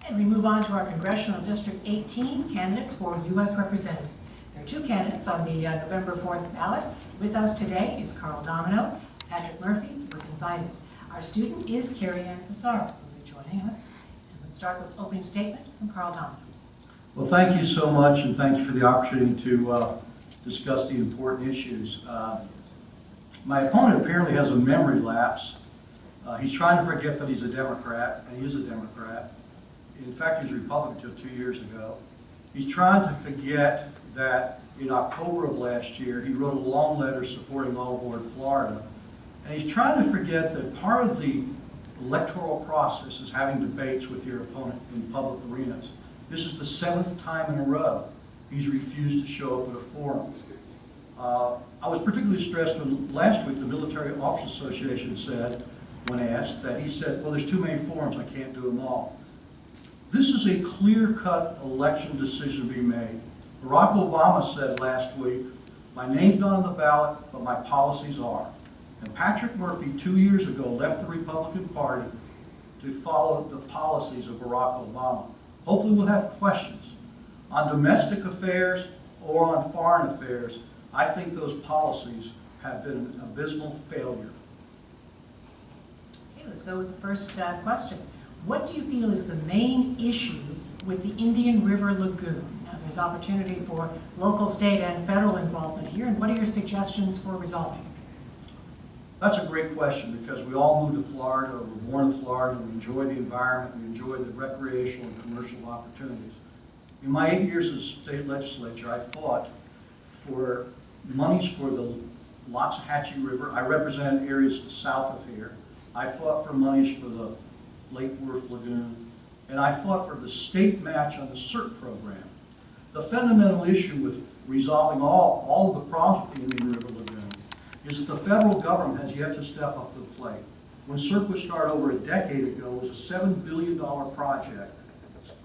And we move on to our Congressional District 18 candidates for U.S. Representative. There are two candidates on the November 4th ballot. With us today is Carl Domino. Patrick Murphy was invited. Our student is Carrie Ann Pissarro, who will be joining us. And let's start with opening statement from Carl Domino. Well, thank you so much, and thank you for the opportunity to discuss the important issues. My opponent apparently has a memory lapse. He's trying to forget that he's a Democrat, and he is a Democrat. In fact, he was a Republican just 2 years ago. He's trying to forget that in October of last year, he wrote a long letter supporting All Aboard Florida. And he's trying to forget that part of the electoral process is having debates with your opponent in public arenas. This is the 7th time in a row he's refused to show up at a forum. I was particularly stressed when last week the Military Officers Association said, when asked, that he said, well, there's too many forums, I can't do them all. This is a clear-cut election decision to be made. Barack Obama said last week, my name's not on the ballot, but my policies are. And Patrick Murphy, 2 years ago, left the Republican Party to follow the policies of Barack Obama. Hopefully we'll have questions. On domestic affairs or on foreign affairs, I think those policies have been an abysmal failure. Okay, let's go with the first question. What do you feel is the main issue with the Indian River Lagoon? Now, there's opportunity for local, state, and federal involvement here, and what are your suggestions for resolving it? That's a great question, because we all moved to Florida, or were born in Florida, we enjoy the environment, we enjoy the recreational and commercial opportunities. In my 8 years as state legislature, I fought for monies for the Loxahatchee River. I represented areas south of here. I fought for monies for the Lake Worth Lagoon, and I fought for the state match on the CERT program. The fundamental issue with resolving all of the problems with the Indian River Lagoon is that the federal government has yet to step up to the plate. When CERT was started over a decade ago, it was a $7 billion project,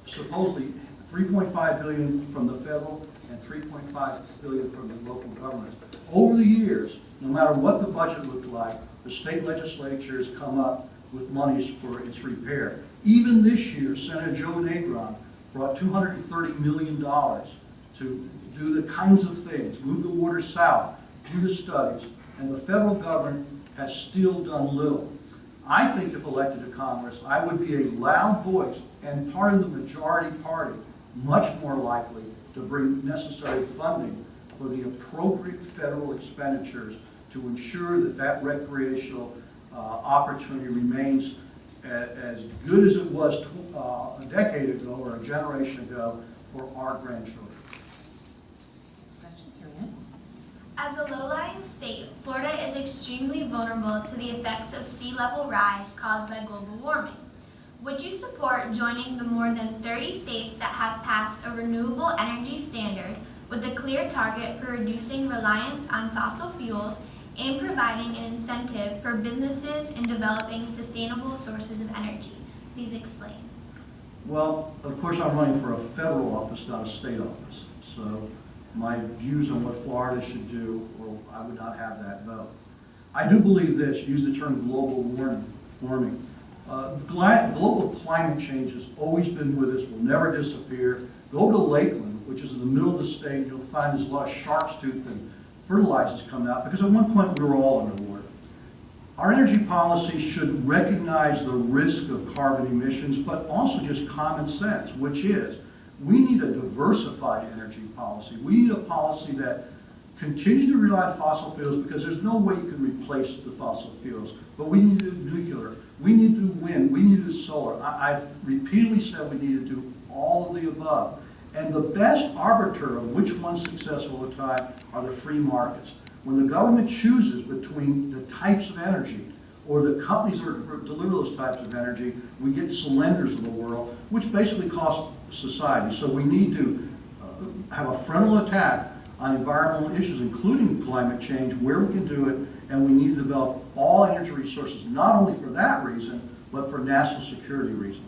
supposedly $3.5 billion from the federal and $3.5 billion from the local governments. Over the years, no matter what the budget looked like, the state legislature has come up with monies for its repair. Even this year, Senator Joe Negron brought $230 million to do the kinds of things, move the water south, do the studies, and the federal government has still done little. I think if elected to Congress, I would be a loud voice and part of the majority party, much more likely to bring necessary funding for the appropriate federal expenditures to ensure that that recreational opportunity remains as good as it was a decade ago or a generation ago for our grandchildren. As a low-lying state, Florida is extremely vulnerable to the effects of sea level rise caused by global warming. Would you support joining the more than 30 states that have passed a renewable energy standard with a clear target for reducing reliance on fossil fuels and providing an incentive for businesses in developing sustainable sources of energy? Please explain. Well, of course I'm running for a federal office, not a state office. So my views on what Florida should do, or I would not have that vote. I do believe this, use the term global warming. Global climate change has always been with us, will never disappear. Go to Lakeland, which is in the middle of the state, you'll find there's a lot of shark's tooth and fertilizers coming out, because at one point we were all underwater. Our energy policy should recognize the risk of carbon emissions, but also just common sense, which is we need a diversified energy policy. We need a policy that continues to rely on fossil fuels, because there's no way you can replace the fossil fuels. But we need to do nuclear, we need to do wind, we need to do solar. I've repeatedly said we need to do all of the above. And the best arbiter of which one's successful at a time are the free markets. When the government chooses between the types of energy or the companies that deliver those types of energy, we get Solenders of the world, which basically cost society. So we need to have a frontal attack on environmental issues, including climate change, where we can do it, and we need to develop all energy resources, not only for that reason, but for national security reasons.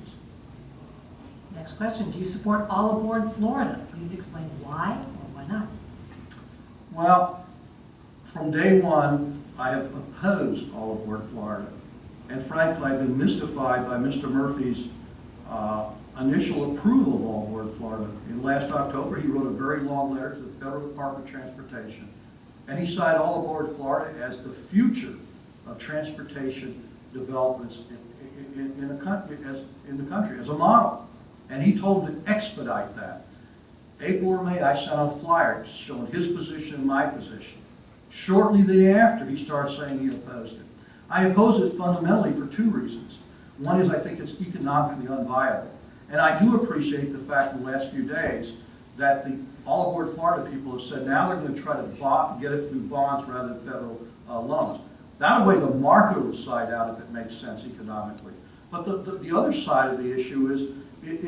Next question, do you support All Aboard Florida? Please explain why or why not. Well, from day one, I have opposed All Aboard Florida. And frankly, I've been mystified by Mr. Murphy's initial approval of all aboard Florida. In last October, he wrote a very long letter to the Federal Department of Transportation, and he cited all aboard Florida as the future of transportation developments in the country, as a model. And he told them to expedite that. April or May, I sent out a flyer showing his position and my position. Shortly thereafter, he started saying he opposed it. I oppose it fundamentally for two reasons. One is I think it's economically unviable. And I do appreciate the fact in the last few days that the all aboard Florida people have said now they're going to try to get it through bonds rather than federal loans. That way the market will side out if it makes sense economically. But the other side of the issue is it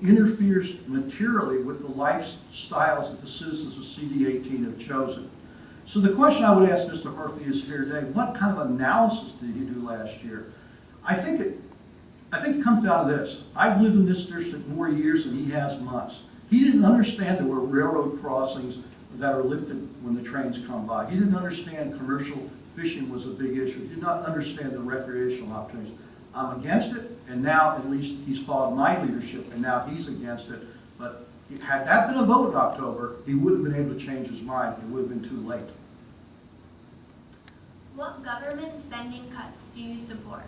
interferes materially with the lifestyles that the citizens of CD18 have chosen. So the question I would ask Mr. Murphy is here today, what kind of analysis did he do last year? I think it comes down to this. I've lived in this district more years than he has months. He didn't understand there were railroad crossings that are lifted when the trains come by. He didn't understand commercial fishing was a big issue. He did not understand the recreational opportunities. I'm against it, and now at least he's followed my leadership, and now he's against it. But had that been a vote in October, he wouldn't have been able to change his mind. It would have been too late. What government spending cuts do you support?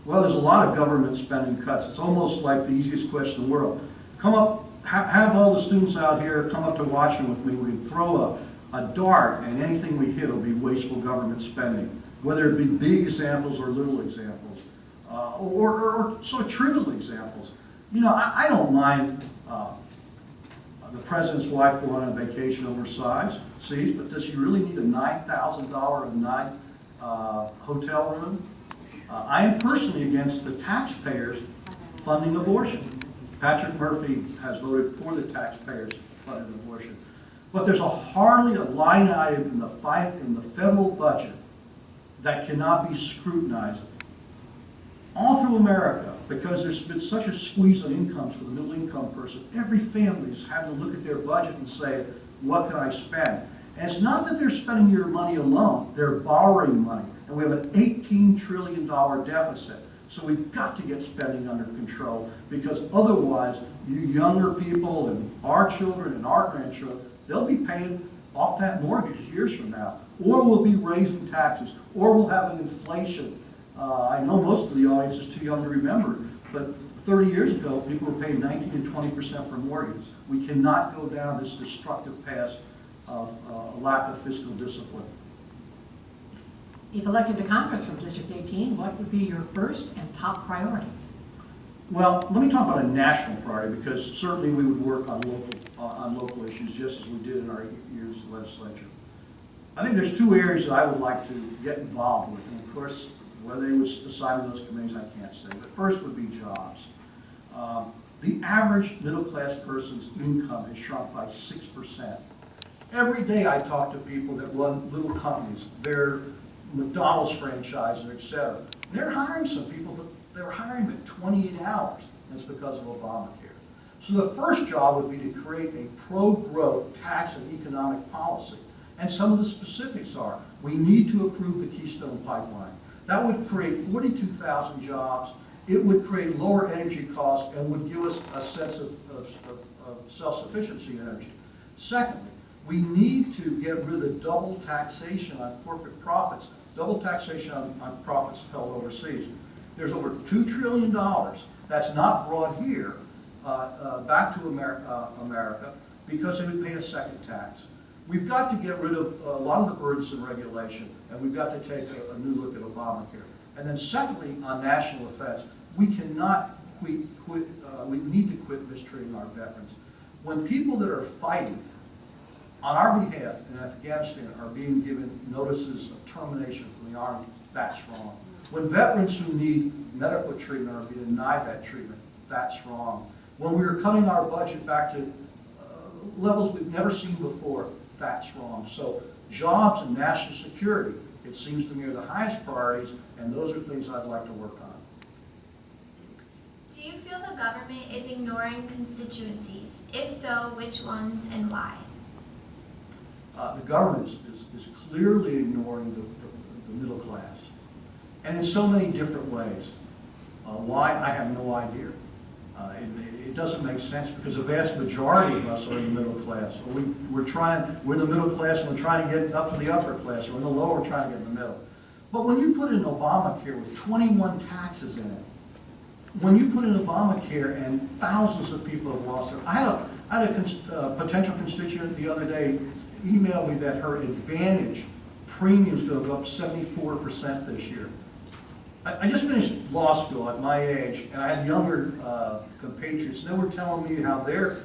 Well, there's a lot of government spending cuts. It's almost like the easiest question in the world. Come up, have all the students out here come up to Washington with me. We can throw a dart, and anything we hit will be wasteful government spending, whether it be big examples or little examples, or sort of trivial examples. You know, I don't mind the president's wife going on vacation overseas, but does he really need a $9,000 a night hotel room? I am personally against the taxpayers funding abortion. Patrick Murphy has voted for the taxpayers funding abortion. But there's hardly a line item in the federal budget that cannot be scrutinized all through America, because there's been such a squeeze on incomes for the middle income person. Every family is having to look at their budget and say, what can I spend? And it's not that they're spending your money alone, they're borrowing money. And we have an $18 trillion deficit. So we've got to get spending under control, because otherwise you younger people and our children and our grandchildren, they'll be paying off that mortgage years from now. Or we'll be raising taxes, or we'll have an inflation. I know most of the audience is too young to remember, but 30 years ago, people were paying 19 and 20% for mortgages. We cannot go down this destructive path of a lack of fiscal discipline. If elected to Congress from District 18, what would be your first and top priority? Well, let me talk about a national priority, because certainly we would work on local issues just as we did in our years of legislature. I think there's two areas that I would like to get involved with, and of course, whether they would assign to those committees, I can't say. But first would be jobs. The average middle-class person's income has shrunk by 6%. Every day I talk to people that run little companies, their McDonald's franchises, etc. They're hiring some people, but they're hiring them at 28 hours. That's because of Obamacare. So the first job would be to create a pro-growth tax and economic policy. And some of the specifics are, we need to approve the Keystone Pipeline. That would create 42,000 jobs. It would create lower energy costs and would give us a sense of self-sufficiency in energy. Secondly, we need to get rid of the double taxation on corporate profits, double taxation on profits held overseas. There's over $2 trillion that's not brought here back to America because they would pay a second tax. We've got to get rid of a lot of the burdensome regulation, and we've got to take a new look at Obamacare. And then secondly, on national defense, we cannot we need to quit mistreating our veterans. When people that are fighting on our behalf in Afghanistan are being given notices of termination from the Army, that's wrong. When veterans who need medical treatment are being denied that treatment, that's wrong. When we are cutting our budget back to levels we've never seen before, that's wrong. So jobs and national security, it seems to me, are the highest priorities, and those are things I'd like to work on. Do you feel the government is ignoring constituencies? If so, which ones and why? The government is clearly ignoring the middle class, and in so many different ways. Why? I have no idea. It doesn't make sense because the vast majority of us are in the middle class. We're in the middle class and we're trying to get up to the upper class. We're in the lower, we're trying to get in the middle. But when you put in Obamacare with 21 taxes in it, when you put in Obamacare and thousands of people have lost their, I had a potential constituent the other day email me that her Advantage premium is going to go up 74% this year. I just finished law school at my age, and I had younger compatriots, and they were telling me how their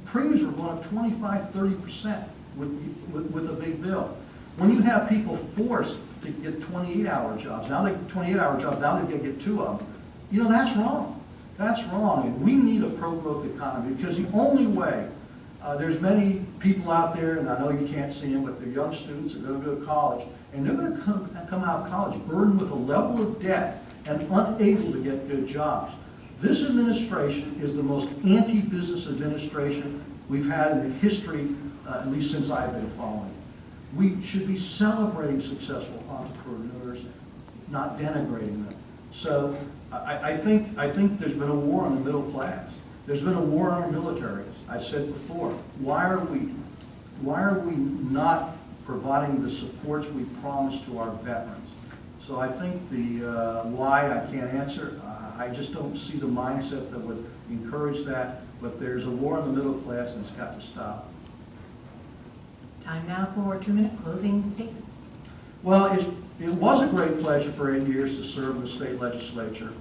premiums were going up 25, 30% with a big bill. When you have people forced to get 28-hour jobs, now they 28-hour jobs, now they're going to get 2 of them. You know, that's wrong. That's wrong, and we need a pro-growth economy because the only way, there's many people out there, and I know you can't see them, but they're young students, they're going to go to college, and they're going to come out of college burdened with a level of debt and unable to get good jobs. This administration is the most anti-business administration we've had in the history, at least since I've been following. We should be celebrating successful entrepreneurs, not denigrating them. So I think there's been a war on the middle class. There's been a war on our military. I said before, why are we not providing the supports we promised to our veterans? So I think the why I can't answer. I just don't see the mindset that would encourage that. But there's a war on the middle class, and it's got to stop. Time now for a 2-minute closing statement. Well, it was a great pleasure for 8 years to serve in the state legislature.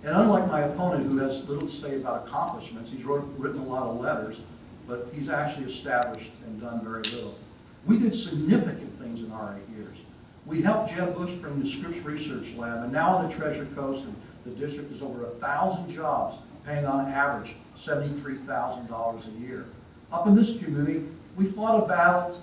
And unlike my opponent, who has little to say about accomplishments, he's written a lot of letters, but he's actually established and done very little. We did significant things in our 8 years. We helped Jeb Bush bring the Scripps Research Lab, and now on the Treasure Coast, the district is over 1,000 jobs, paying on average $73,000 a year. Up in this community, we fought a battle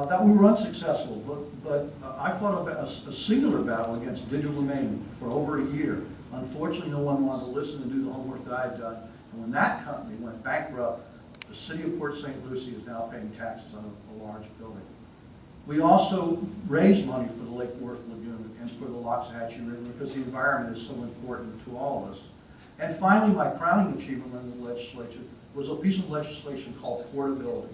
that we were unsuccessful, but I fought a singular battle against digital domain for over a year. Unfortunately, no one wanted to listen and do the homework that I had done. And when that company went bankrupt, the city of Port St. Lucie is now paying taxes on a large building. We also raised money for the Lake Worth Lagoon and for the Loxahatchee River because the environment is so important to all of us. And finally, my crowning achievement in the legislature was a piece of legislation called portability.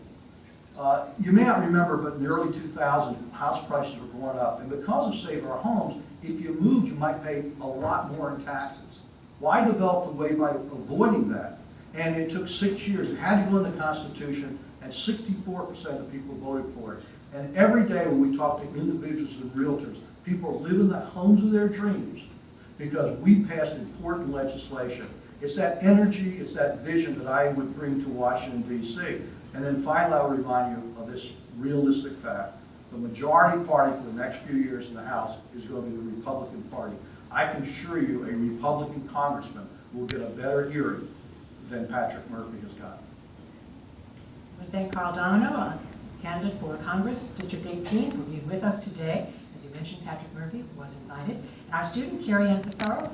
You may not remember, but in the early 2000s, house prices were going up. And because of Save Our Homes, if you moved, you might pay a lot more in taxes. Well, I developed a way by avoiding that. And it took 6 years. It had to go in the Constitution, and 64% of people voted for it. And every day when we talk to individuals and realtors, people are living the homes of their dreams because we passed important legislation. It's that energy, it's that vision that I would bring to Washington, D.C. And then finally, I will remind you of this realistic fact. The majority party for the next few years in the House is going to be the Republican Party. I can assure you a Republican congressman will get a better hearing than Patrick Murphy has gotten. I want to thank Carl Domino, candidate for Congress, District 18, for being with us today. As you mentioned, Patrick Murphy was invited. And our student, Carrie Ann Pissarro.